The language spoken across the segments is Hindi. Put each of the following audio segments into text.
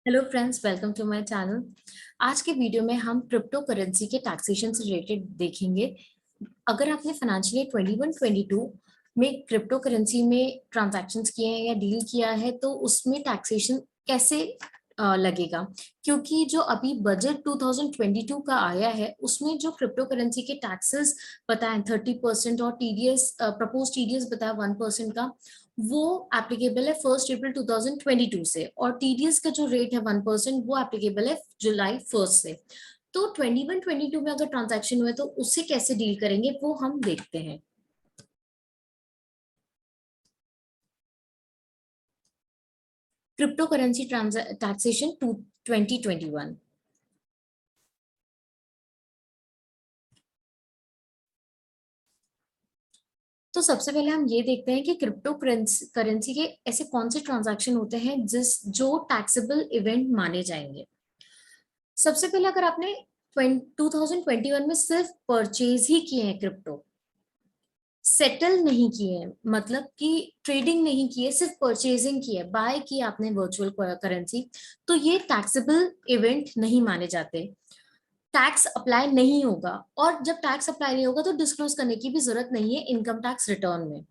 Hello friends, welcome to my channel. आज के वीडियो में हम क्रिप्टो करेंसी के टैक्सेशन से रिलेटेड देखेंगे। अगर आपने फाइनेंशियल ईयर 21-22 में क्रिप्टो करेंसी में ट्रांजैक्शंस किए हैं या डील किया है तो उसमें टैक्सेशन कैसे लगेगा। क्योंकि जो अभी बजट 2022 का आया है उसमें जो क्रिप्टो करेंसी के टैक्सेस बताए 30% और टीडीएस प्रपोज टीडीएस बताया 1% का, वो एप्लीकेबल है 1 अप्रैल 2022 से, और टीडीएस का जो रेट है 1% वो एप्लीकेबल है जुलाई 1 से। तो 21-22 में अगर ट्रांजैक्शन हुए तो उससे कैसे डील करेंगे वो हम देखते हैं। Crypto currency taxation 2021। तो सबसे पहले हम ये देखते हैं कि क्रिप्टो करेंसी के ऐसे कौन से ट्रांजैक्शन होते हैं जो टैक्सेबल इवेंट माने जाएंगे। सबसे पहले अगर आपने 2021 में सिर्फ परचेज ही किए हैं, क्रिप्टो सेटल नहीं किए हैं, मतलब कि ट्रेडिंग नहीं किए, सिर्फ परचेजिंग की है, बाय की आपने वर्चुअल करेंसी, तो ये टैक्सेबल इवेंट नहीं माने जाते। टैक्स अप्लाई नहीं होगा, और जब टैक्स अप्लाई नहीं होगा तो डिस्क्लोज करने की भी जरूरत नहीं है इनकम टैक्स रिटर्न में।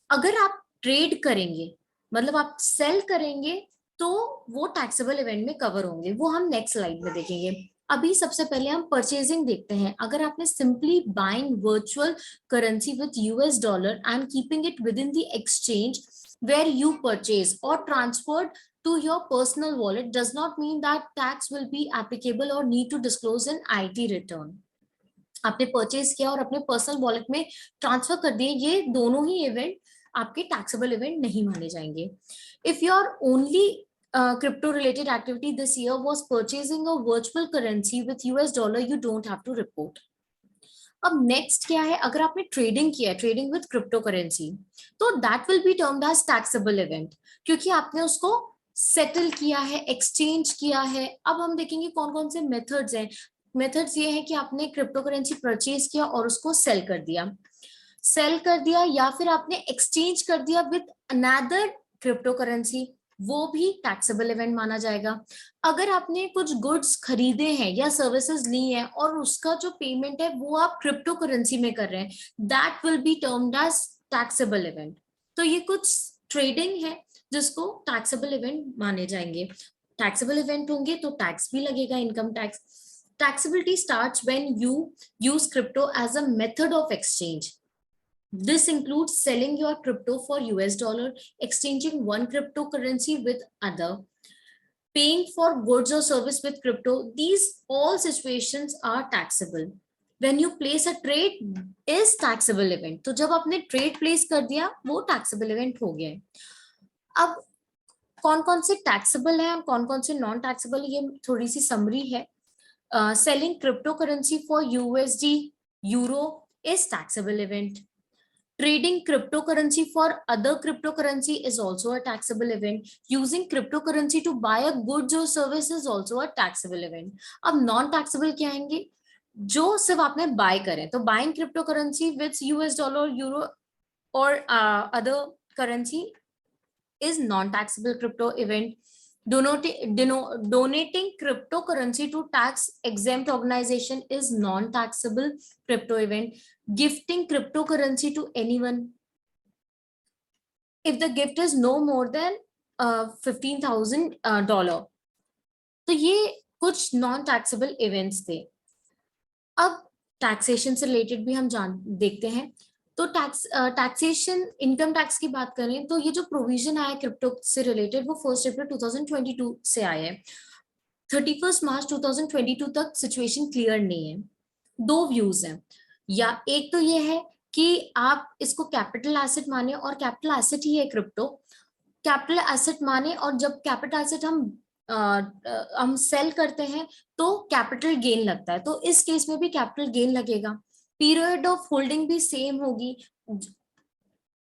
अगर आप ट्रेड करेंगे, मतलब आप सेल करेंगे, तो वो टैक्सेबल इवेंट में कवर होंगे, वो हम नेक्स्ट स्लाइड में देखेंगे। अभी सबसे पहले हम परचेजिंग देखते हैं। अगर आपने simply buying virtual currency with US dollar and keeping it with in the exchange where you purchase or transferred to your personal wallet does not mean that tax will be applicable or need to disclose an IT return। आपने परचेज किया और अपने पर्सनल वॉलेट में ट्रांसफर कर दिए, ये दोनों ही इवेंट आपके टैक्सेबल इवेंट नहीं माने जाएंगे। If your only crypto related activity this year was purchasing a virtual currency with US dollar, you don't have to report। अब नेक्स्ट क्या है, अगर आपने ट्रेडिंग किया है, ट्रेडिंग विद क्रिप्टो करेंसी, तो that will be termed as taxable event, क्योंकि आपने उसको सेटल किया है, एक्सचेंज किया है। अब हम देखेंगे कौन कौन से मेथड्स हैं। मेथड्स ये हैं कि आपने क्रिप्टो करेंसी परचेज किया और उसको सेल कर दिया या फिर आपने एक्सचेंज कर दिया विद अनदर क्रिप्टो करेंसी, वो भी टैक्सेबल इवेंट माना जाएगा। अगर आपने कुछ गुड्स खरीदे हैं या सर्विसेज ली हैं और उसका जो पेमेंट है वो आप क्रिप्टो करेंसी में कर रहे हैं, that will be termed as taxable event. तो ये कुछ ट्रेडिंग है जिसको टैक्सेबल इवेंट माने जाएंगे। टैक्सेबल इवेंट होंगे तो टैक्स भी लगेगा, income tax. Taxability starts when you use crypto as a method of exchange. This includes selling your crypto for US dollar, exchanging one cryptocurrency with other, paying for goods or service with crypto. These all situations are taxable. When you place a trade is taxable event। तो जब आपने ट्रेड प्लेस कर दिया वो टैक्सेबल इवेंट हो गया है। अब कौन कौन से टैक्सेबल है और कौन कौन से नॉन टैक्सेबल, ये थोड़ी सी समरी है। Selling crypto currency for USD euro is taxable event। Trading cryptocurrency for other cryptocurrency is also a taxable event। Using cryptocurrency to buy a goods or service is also a taxable event। अब नॉन टैक्सेबल क्या आएंगे, जो सिर्फ आपने बाय करें, तो buying crypto currency with US dollar, euro और other currency is non-taxable crypto event। Donating cryptocurrency to tax-exempt organization is non-taxable crypto event। Gifting cryptocurrency to anyone, if the gift is no more than $15,000। तो ये कुछ नॉन टैक्सेबल इवेंट्स थे। अब टैक्सेशन से रिलेटेड भी हम जान देखते हैं। तो टैक्सेशन, इनकम टैक्स की बात करें तो ये जो प्रोविजन आया क्रिप्टो से रिलेटेड वो 1 अप्रैल 2022 से आया है। 31 मार्च 2022 तक सिचुएशन क्लियर नहीं है। दो व्यूज हैं, या एक तो ये है कि आप इसको कैपिटल एसेट माने और कैपिटल एसेट ही है क्रिप्टो। कैपिटल एसेट माने, और जब कैपिटल एसेट हम सेल करते हैं तो कैपिटल गेन लगता है, तो इस केस में भी कैपिटल गेन लगेगा। पीरियड ऑफ होल्डिंग भी सेम होगी।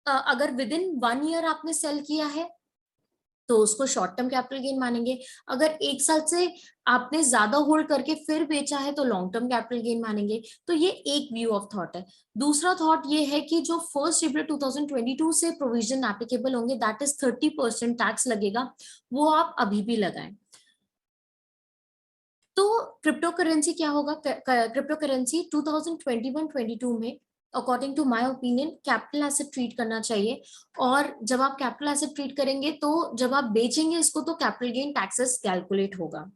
अगर विद इन 1 ईयर आपने सेल किया है तो उसको शॉर्ट टर्म कैपिटल गेन मानेंगे। अगर 1 साल से आपने ज्यादा होल्ड करके फिर बेचा है तो लॉन्ग टर्म कैपिटल गेन मानेंगे। तो ये एक व्यू ऑफ थॉट है। दूसरा थॉट ये है कि जो 1 अप्रैल 2022 से प्रोविजन एप्लीकेबल होंगे, दैट इज 30% टैक्स लगेगा, वो आप अभी भी लगाएं। तो क्रिप्टो करेंसी क्या होगा? क्रिप्टो करेंसी 2021-22 में according to my opinion capital asset treat करना चाहिए। और जब आप कैपिटल एसेट ट्रीट करेंगे तो जब आप बेचेंगे इसको तो कैपिटल गेन टैक्सेस कैलकुलेट होगा।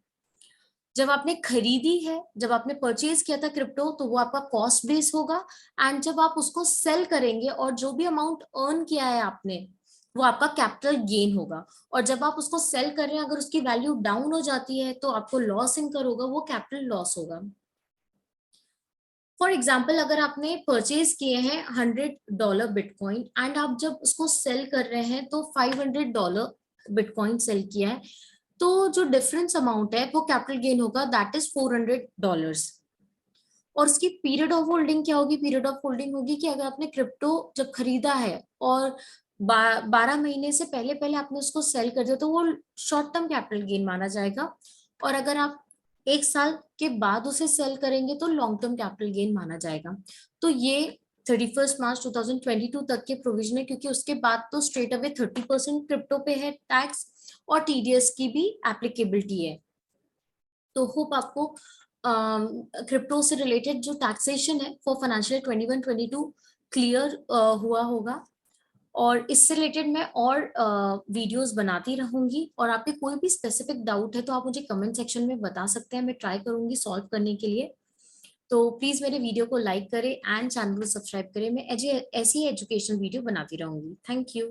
जब आपने खरीदी है, जब आपने परचेज किया था क्रिप्टो, तो वो आपका कॉस्ट बेस होगा। एंड जब आप उसको सेल करेंगे और जो भी अमाउंट अर्न किया है आपने, वो आपका कैपिटल गेन होगा। और जब आप उसको सेल कर रहे हैं, अगर उसकी वैल्यू डाउन हो जाती है तो आपको लॉस इनकर होगा, वो कैपिटल लॉस होगा। फॉर एग्जाम्पल, अगर आपने परचेज किए हैं $100 बिटकॉइन एंड आप जब उसको सेल कर रहे हैं तो $500 बिटकॉइन सेल किया है, तो जो डिफरेंस अमाउंट है वो कैपिटल गेन होगा, दैट इज $400। और उसकी पीरियड ऑफ होल्डिंग क्या होगी? पीरियड ऑफ होल्डिंग होगी कि अगर आपने क्रिप्टो जब खरीदा है और 12 महीने से पहले पहले आपने उसको सेल कर दिया तो वो शॉर्ट टर्म कैपिटल गेन माना जाएगा। और अगर आप 1 साल के बाद उसे सेल करेंगे तो लॉन्ग टर्म कैपिटल गेन माना जाएगा। तो ये 31 मार्च 2022 तक के प्रोविजन है, क्योंकि उसके बाद तो स्ट्रेट अवे 30% क्रिप्टो पे है टैक्स और टीडीएस की भी एप्लीकेबिलिटी है। तो होप आपको क्रिप्टो से रिलेटेड जो टैक्सेशन है फॉर फाइनेंशियल 21-22 क्लियर हुआ होगा। और इससे रिलेटेड मैं और वीडियोस बनाती रहूंगी। और आपके कोई भी स्पेसिफिक डाउट है तो आप मुझे कमेंट सेक्शन में बता सकते हैं, मैं ट्राई करूंगी सॉल्व करने के लिए। तो प्लीज मेरे वीडियो को लाइक करें एंड चैनल को सब्सक्राइब करें। मैं ऐसी ही एजुकेशनल वीडियो बनाती रहूंगी। Thank you.